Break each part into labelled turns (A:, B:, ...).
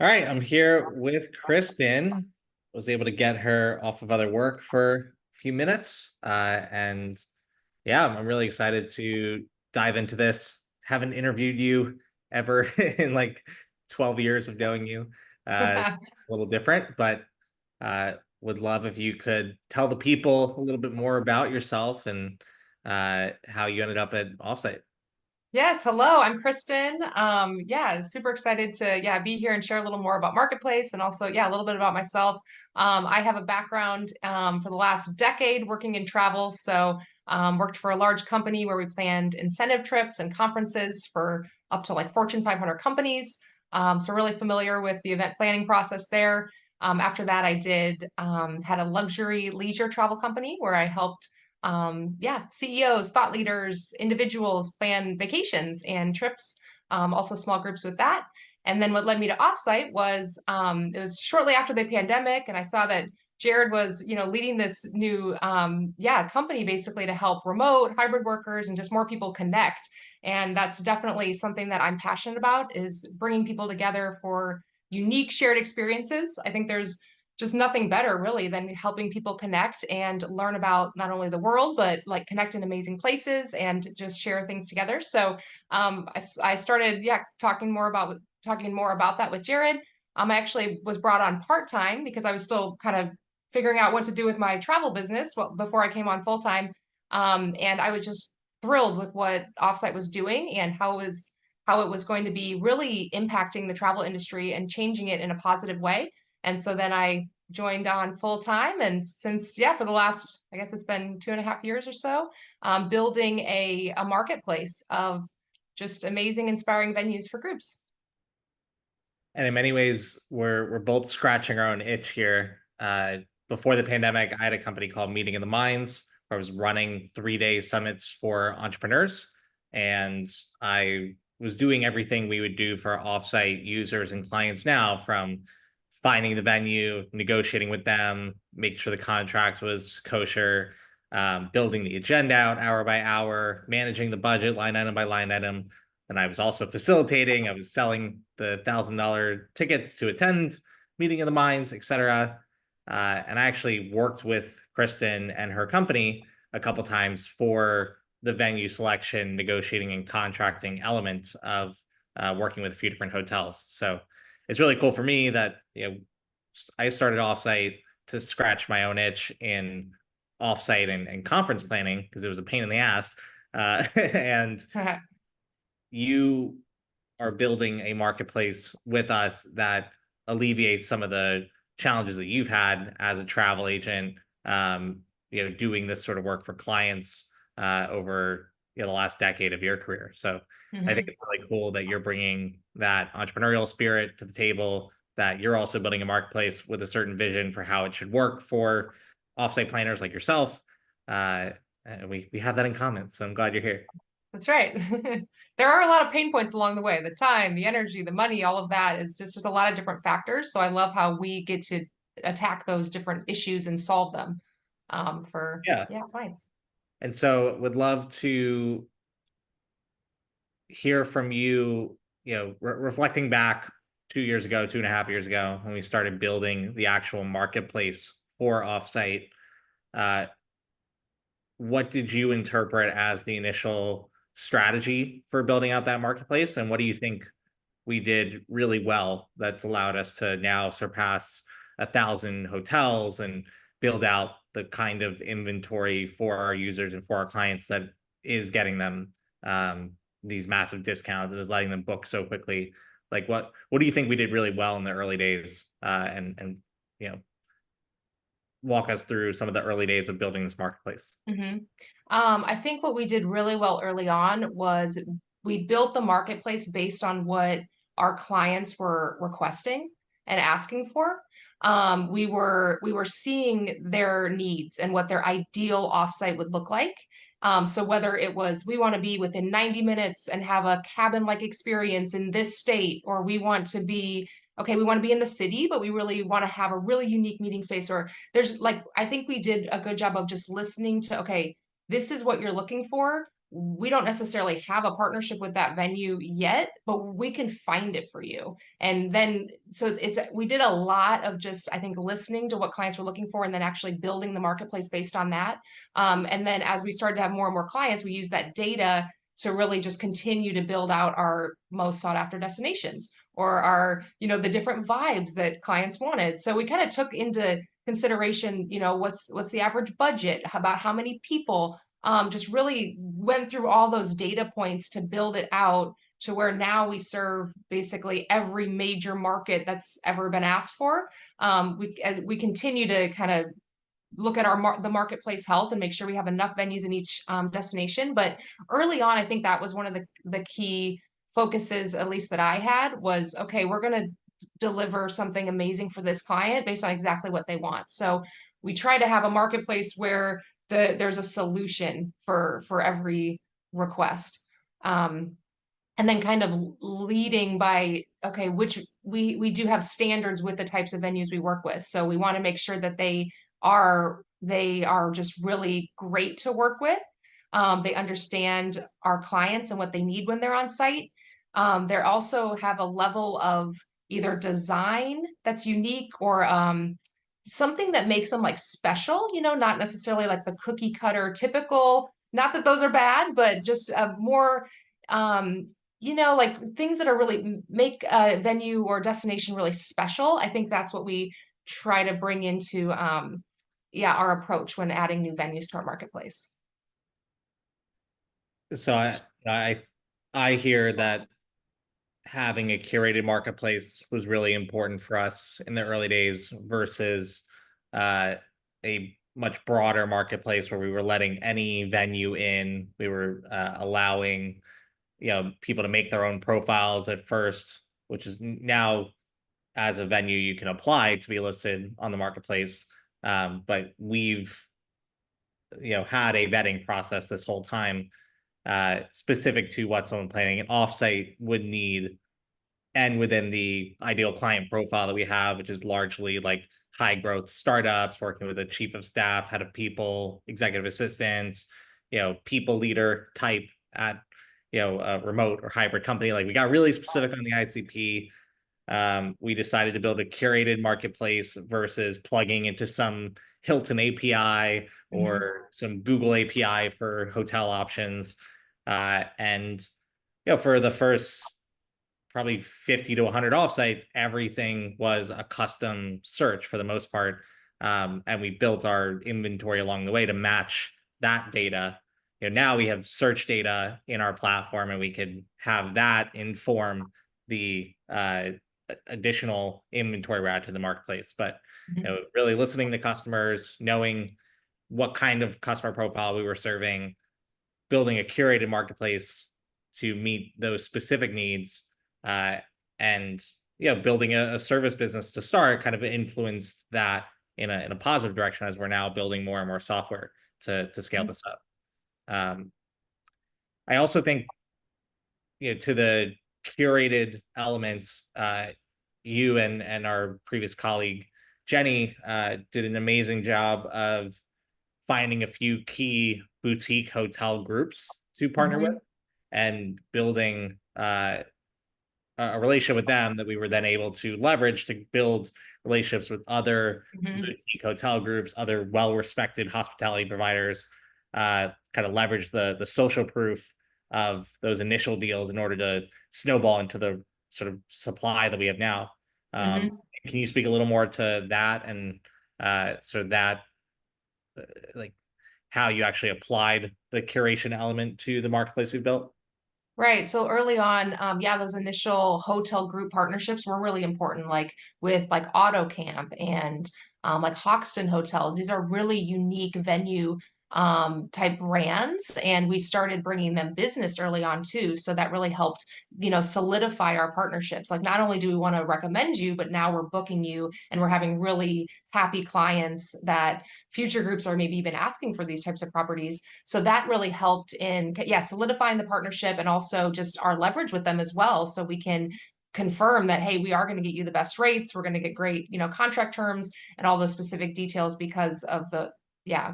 A: All right, I'm here with Kristin. Was able to get her off of other work for a few minutes. And yeah, I'm really excited to dive into this. Haven't interviewed you ever in like 12 years of knowing you. A little different, but would love if you could tell the people a little bit more about yourself and how you ended up at Offsite.
B: Yes, hello, I'm Kristen. Super excited to be here and share a little more about Marketplace and also a little bit about myself. I have a background for the last decade working in travel. Worked for a large company where we planned incentive trips and conferences for up to like Fortune 500 companies. So really familiar with the event planning process there. After that, I did had a luxury leisure travel company where I helped CEOs, thought leaders, individuals plan vacations and trips, also small groups with that. And then what led me to Offsite was it was shortly after the pandemic, and I saw that Jared was, leading this new company basically to help remote hybrid workers and just more people connect. And that's definitely something that I'm passionate about is bringing people together for unique shared experiences. I think there's just nothing better really than helping people connect and learn about not only the world, but like connect in amazing places and just share things together. I started, talking more about that with Jared. I actually was brought on part-time because I was still kind of figuring out what to do with my travel business before I came on full-time. And I was just thrilled with what Offsite was doing and how it was going to be really impacting the travel industry and changing it in a positive way. And so then I joined on full time. And since, for the last, I guess it's been 2.5 years or so, building a marketplace of just amazing, inspiring venues for groups.
A: And in many ways, we're both scratching our own itch here. Before the pandemic, I had a company called Meeting in the Minds, where I was running 3-day summits for entrepreneurs, and I was doing everything we would do for offsite users and clients now, from finding the venue, negotiating with them, making sure the contract was kosher, building the agenda out hour by hour, managing the budget line item by line item. And I was also facilitating. I was selling the $1,000 tickets to attend Meeting of the Minds, etc. And I actually worked with Kristin and her company a couple times for the venue selection, negotiating, and contracting element of working with a few different hotels. So it's really cool for me that I started Offsite to scratch my own itch in offsite and conference planning because it was a pain in the ass. And you are building a marketplace with us that alleviates some of the challenges that you've had as a travel agent, doing this sort of work for clients over the last decade of your career. So I think
B: Mhm.
A: it's really cool that you're bringing that entrepreneurial spirit to the table, that you're also building a marketplace with a certain vision for how it should work for offsite planners like yourself. And we have that in common. So I'm glad you're here.
B: That's right. There are a lot of pain points along the way. The time, the energy, the money, all of that is just a lot of different factors. So I love how we get to attack those different issues and solve them for
A: Yeah.
B: clients.
A: And so would love to hear from you, reflecting back 2 years ago, 2.5 years ago, when we started building the actual marketplace for Offsite. Uh, what did you interpret as the initial strategy for building out that marketplace? And what do you think we did really well that's allowed us to now surpass 1,000 hotels and build out the kind of inventory for our users and for our clients that is getting them these massive discounts and is letting them book so quickly? Like what do you think we did really well in the early days, and you know walk us through some of the early days of building this marketplace?
B: hmm I think what we did really well early on was we built the marketplace based on what our clients were requesting and asking for. We were seeing their needs and what their ideal offsite would look like. So whether it was we want to be within 90 minutes and have a cabin-like experience in this state, or we want to be okay, we want to be in the city, but we really want to have a really unique meeting space, or there's like I think we did a good job of just listening to, okay, this is what you're looking for. we don't necessarily have a partnership with that venue yet, but we can find it for you. And then, so we did a lot of just, I think, listening to what clients were looking for and then actually building the marketplace based on that. And then as we started to have more and more clients, we used that data to really just continue to build out our most sought after destinations, or our, the different vibes that clients wanted. So we kind of took into consideration, what's the average budget, about how many people, just really went through all those data points to build it out to where now we serve basically every major market that's ever been asked for. As we continue to kind of look at the marketplace health and make sure we have enough venues in each destination. But early on, I think that was one of the key focuses, at least that I had, was, okay, we're going to deliver something amazing for this client based on exactly what they want. So we try to have a marketplace where there's a solution for every request. And then kind of leading by, okay, which we do have standards with the types of venues we work with. So we want to make sure that they are just really great to work with. They understand our clients and what they need when they're on site. They also have a level of either design that's unique, or something that makes them like special, not necessarily like the cookie cutter typical, not that those are bad, but just more, like things that are really make a venue or destination really special. I think that's what we try to bring into, our approach when adding new venues to our marketplace.
A: So I hear that having a curated marketplace was really important for us in the early days versus a much broader marketplace where we were letting any venue in. We were allowing people to make their own profiles at first, which is now, as a venue, you can apply to be listed on the marketplace. But we've had a vetting process this whole time, specific to what someone planning an offsite would need, and within the ideal client profile that we have, which is largely like high growth startups working with a chief of staff, head of people, executive assistant, people leader type at a remote or hybrid company. Like, we got really specific on the ICP. We decided to build a curated marketplace versus plugging into some Hilton API or some Google API for hotel options. And for the first probably 50 to 100 offsites, everything was a custom search for the most part. And we built our inventory along the way to match that data. Now we have search data in our platform, and we could have that inform the additional inventory we add to the marketplace. But really listening to customers, knowing what kind of customer profile we were serving, building a curated marketplace to meet those specific needs, and building a service business to start kind of influenced that in a positive direction, as we're now building more and more software to scale this up. I also think to the curated elements, you and our previous colleague Jenny did an amazing job of finding a few key boutique hotel groups to partner with, and building a relationship with them that we were then able to leverage to build relationships with other boutique hotel groups, other well-respected hospitality providers, kind of leverage the social proof of those initial deals in order to snowball into the sort of supply that we have now. Can you speak a little more to that, and sort of that, like, how you actually applied the curation element to the marketplace we built?
B: Right. So early on, those initial hotel group partnerships were really important, like with like AutoCamp and like Hoxton Hotels. These are really unique venue type brands, and we started bringing them business early on too. So that really helped, solidify our partnerships. Like, not only do we want to recommend you, but now we're booking you, and we're having really happy clients that future groups are maybe even asking for these types of properties. So that really helped in, solidifying the partnership, and also just our leverage with them as well. So we can confirm that, hey, we are going to get you the best rates. We're going to get great, contract terms and all those specific details because of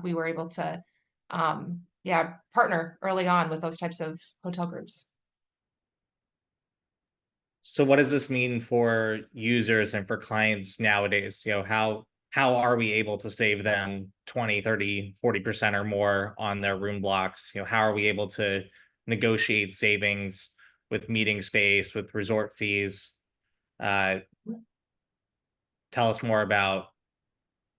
B: we were able to, yeah, partner early on with those types of hotel groups.
A: So what does this mean for users and for clients nowadays? How are we able to save them 20, 30, 40% or more on their room blocks? How are we able to negotiate savings with meeting space, with resort fees? Uh, Tell us more about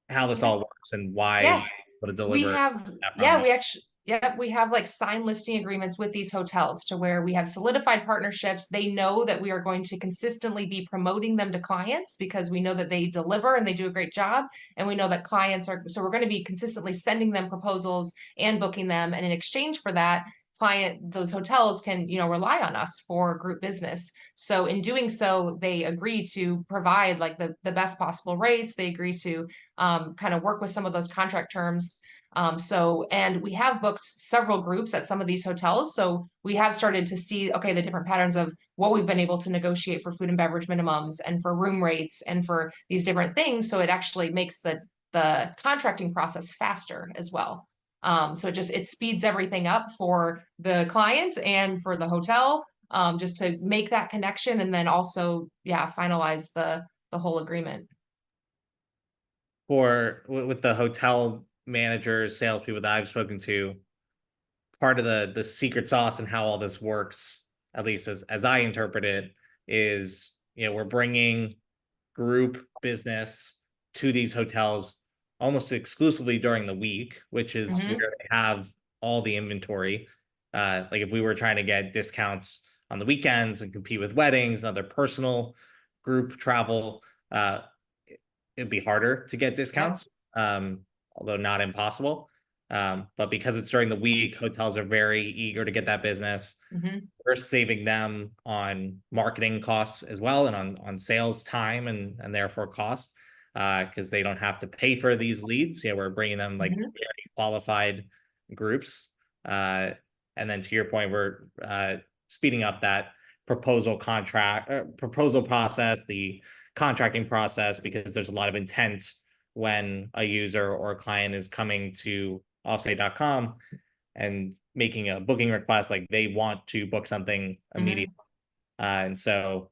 A: how this
B: Yeah.
A: all works and why
B: Yeah.
A: we're able to
B: We
A: deliver
B: have,
A: that
B: yeah,
A: promise.
B: we actually, yeah, we have like signed listing agreements with these hotels to where we have solidified partnerships. They know that we are going to consistently be promoting them to clients because we know that they deliver and they do a great job. And we know that clients are, so we're going to be consistently sending them proposals and booking them. And in exchange for that, those hotels can, rely on us for group business. So in doing so, they agree to provide like the best possible rates. They agree to kind of work with some of those contract terms. And we have booked several groups at some of these hotels. So we have started to see, okay, the different patterns of what we've been able to negotiate for food and beverage minimums and for room rates and for these different things. So it actually makes the contracting process faster as well. So it speeds everything up for the client and for the hotel, just to make that connection and then also, yeah, finalize the whole agreement.
A: With the hotel managers, salespeople that I've spoken to, part of the secret sauce and how all this works, at least as I interpret it, is we're bringing group business to these hotels almost exclusively during the week, which is
B: Mm-hmm,
A: where they have all the inventory. Like if we were trying to get discounts on the weekends and compete with weddings and other personal group travel, uh, it'd be harder to get
B: yep.
A: discounts, although not impossible. But because it's during the week, hotels are very eager to get that business.
B: Mm-hmm,
A: We're saving them on marketing costs as well and on sales time and therefore cost because they don't have to pay for these leads. We're bringing them like
B: mm-hmm,
A: very qualified groups. Uh, and then to your point, we're speeding up that proposal process, the contracting process, because there's a lot of intent when a user or a client is coming to offsite.com and making a booking request, like they want to book something
B: mm-hmm,
A: immediately. And so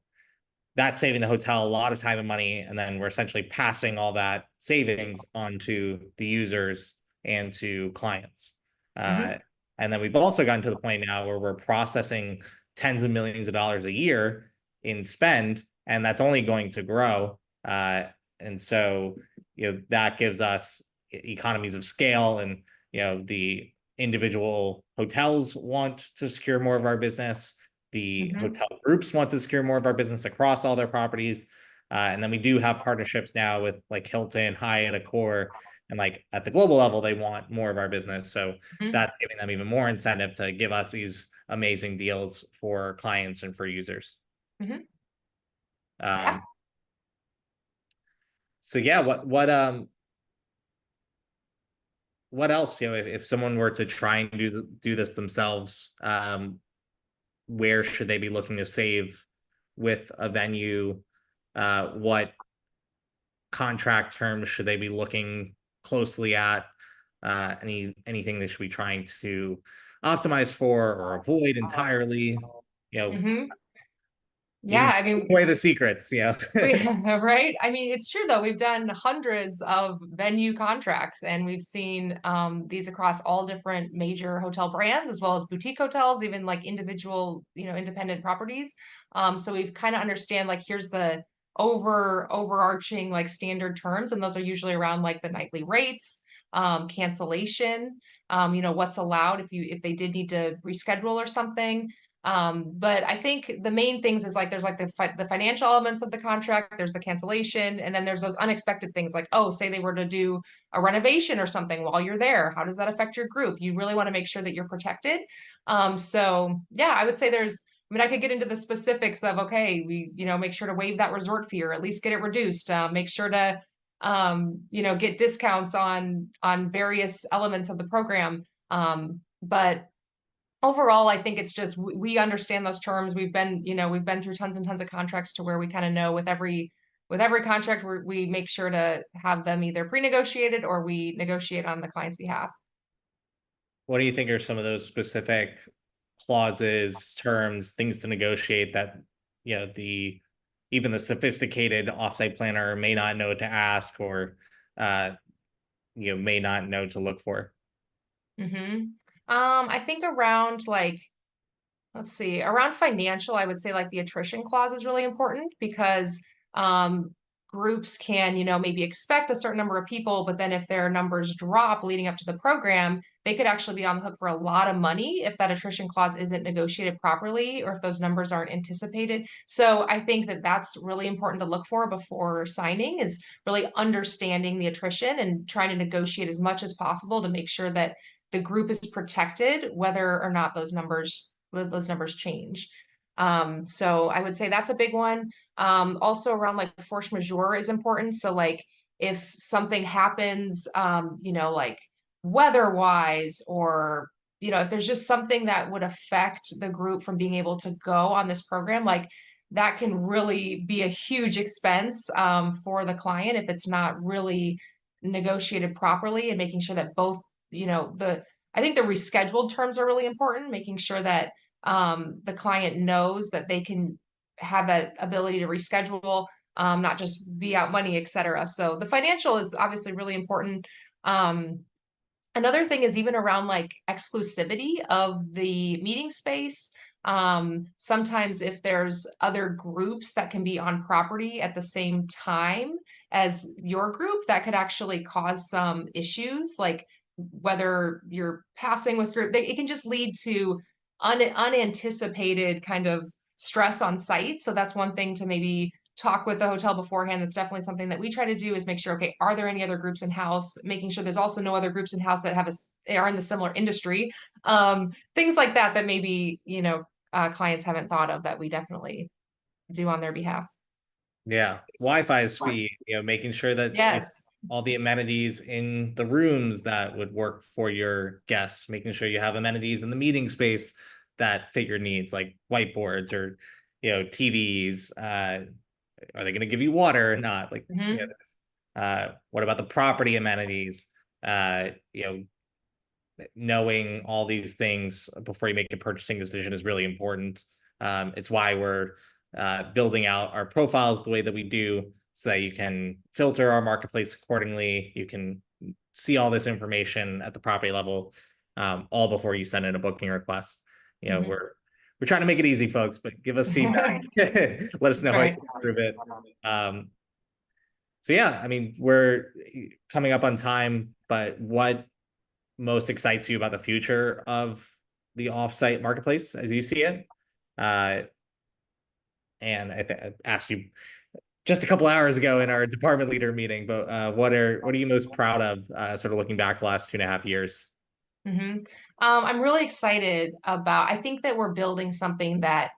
A: that's saving the hotel a lot of time and money. And then we're essentially passing all that savings onto the users and to clients.
B: mm-hmm,
A: Uh, and then we've also gotten to the point now where we're processing tens of millions of dollars a year in spend, and that's only going to grow. And so, that gives us economies of scale, and the individual hotels want to secure more of our business. The
B: mm-hmm,
A: hotel groups want to secure more of our business across all their properties. And then we do have partnerships now with like Hilton, Hyatt, Accor, and like at the global level, they want more of our business. So
B: mm-hmm,
A: that's giving them even more incentive to give us these amazing deals for clients and for users.
B: mm-hmm. Yeah.
A: Um, so yeah, what else? If someone were to try and do this themselves, where should they be looking to save with a venue? What contract terms should they be looking closely at? Anything they should be trying to optimize for or avoid entirely?
B: Mm-hmm.
A: You
B: Yeah.
A: can
B: I
A: give
B: mean,
A: away the secrets.
B: right. I mean, it's true though. We've done hundreds of venue contracts and we've seen these across all different major hotel brands as well as boutique hotels, even like individual, independent properties. So we've kind of understand like here's the overarching like standard terms, and those are usually around like the nightly rates, cancellation, what's allowed if they did need to reschedule or something. But I think the main things is like there's like the financial elements of the contract, there's the cancellation, and then there's those unexpected things like, oh, say they were to do a renovation or something while you're there. How does that affect your group? You really want to make sure that you're protected. So yeah, I would say I could get into the specifics of, okay, we, make sure to waive that resort fee or at least get it reduced. Make sure to, get discounts on various elements of the program. But overall, I think it's just we understand those terms. We've been through tons and tons of contracts to where we kind of know with every contract we make sure to have them either pre-negotiated or we negotiate on the client's behalf.
A: what do you think are some of those specific clauses, terms, things to negotiate that, the even the sophisticated offsite planner may not know to ask, or uh, may not know to look for?
B: Mm-hmm. I think around like, let's see, around financial, I would say like the attrition clause is really important because um, groups can, maybe expect a certain number of people, but then if their numbers drop leading up to the program, they could actually be on the hook for a lot of money if that attrition clause isn't negotiated properly or if those numbers aren't anticipated. So I think that that's really important to look for before signing is really understanding the attrition and trying to negotiate as much as possible to make sure that the group is protected, whether or not those numbers change. So I would say that's a big one. Also around like force majeure is important. So like if something happens, like weather wise, or if there's just something that would affect the group from being able to go on this program, like that can really be a huge expense for the client if it's not really negotiated properly and making sure that both, I think the rescheduled terms are really important, making sure that the client knows that they can have that ability to reschedule, not just be out money, et cetera. So the financial is obviously really important. Um, Another thing is even around like exclusivity of the meeting space. Sometimes if there's other groups that can be on property at the same time as your group, that could actually cause some issues, like whether you're passing with group, it can just lead to unanticipated kind of stress on site. So that's one thing to maybe talk with the hotel beforehand. That's definitely something that we try to do is make sure, okay, are there any other groups in house? Making sure there's also no other groups in house that are in the similar industry. Things like that that maybe, clients haven't thought of that we definitely do on their behalf.
A: Yeah, Wi-Fi speed, making sure that
B: Yes.
A: all the amenities in the rooms that would work for your guests, making sure you have amenities in the meeting space that fit your needs, like whiteboards or TVs. Are they going to give you water or not? Like,
B: Hmm.
A: what about the property amenities? Uh, you know, Knowing all these things before you make a purchasing decision is really important. It's why we're building out our profiles the way that we do, so that you can filter our marketplace accordingly. You can see all this information at the property level, all before you send in a booking request.
B: Hmm.
A: We're trying to make it easy, folks, but give us feedback. Let us
B: That's
A: know how you
B: right.
A: can improve it. Um, so yeah, I mean, we're coming up on time, but what most excites you about the future of the offsite marketplace as you see it? Uh, and I asked you just a couple hours ago in our department leader meeting, but what are you most proud of, sort of looking back the last 2.5 years?
B: Hmm. I'm really excited about, I think that we're building something that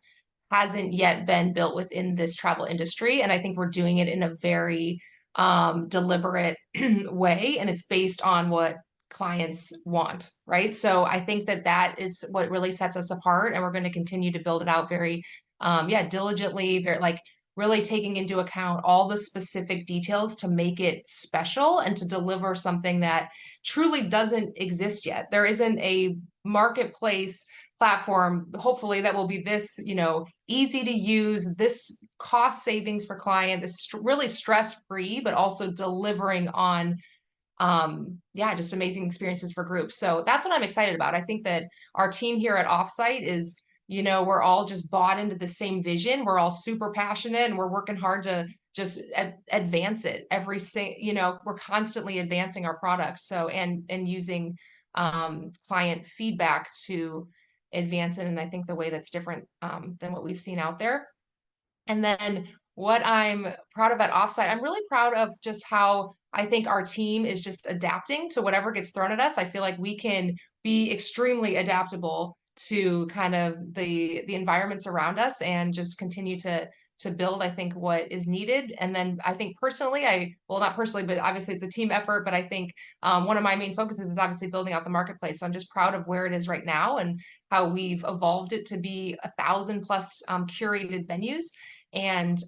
B: hasn't yet been built within this travel industry. And I think we're doing it in a very deliberate way. And it's based on what clients want, right? So I think that that is what really sets us apart. And we're going to continue to build it out very, diligently, very like really taking into account all the specific details to make it special and to deliver something that truly doesn't exist yet. There isn't a marketplace platform, hopefully, that will be this, easy to use, this cost savings for client, this really stress free, but also delivering on yeah, just amazing experiences for groups. So that's what I'm excited about. I think that our team here at Offsite is, we're all just bought into the same vision. We're all super passionate and we're working hard to just advance it we're constantly advancing our product. So and using client feedback to advance it. And I think the way that's different than what we've seen out there. And then what I'm proud of at Offsite, I'm really proud of just how I think our team is just adapting to whatever gets thrown at us. I feel like we can be extremely adaptable to kind of the environments around us and just continue to build, I think, what is needed. And then I think personally, well, not personally, but obviously it's a team effort. But I think one of my main focuses is obviously building out the marketplace. So I'm just proud of where it is right now and how we've evolved it to be 1,000+ curated venues. And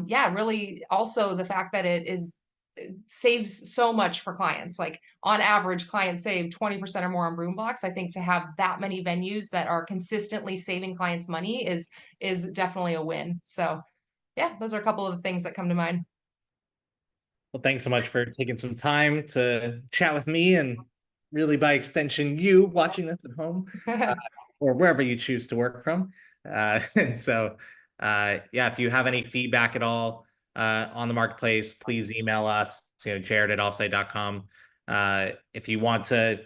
B: yeah, really also the fact that it is saves so much for clients. Like on average, clients save 20% or more on room blocks. I think to have that many venues that are consistently saving clients money is definitely a win. So yeah, those are a couple of the things that come to mind.
A: Well, thanks so much for taking some time to chat with me and really by extension, you watching this at home uh, or wherever you choose to work from. And so, yeah, if you have any feedback at all on the marketplace, please email us, jared@offsite.com. If you want to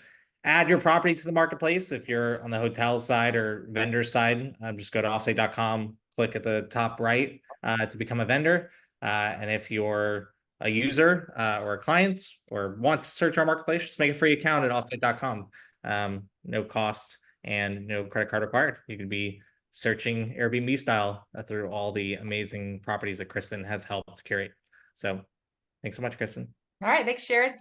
A: add your property to the marketplace, if you're on the hotel side or vendor side, just go to offsite.com, click at the top right to become a vendor. And if you're a user or a client or want to search our marketplace, just make a free account at offsite.com. No cost and no credit card required. You could be searching Airbnb style through all the amazing properties that Kristin has helped curate. So thanks so much, Kristin.
B: All right, thanks, Jared.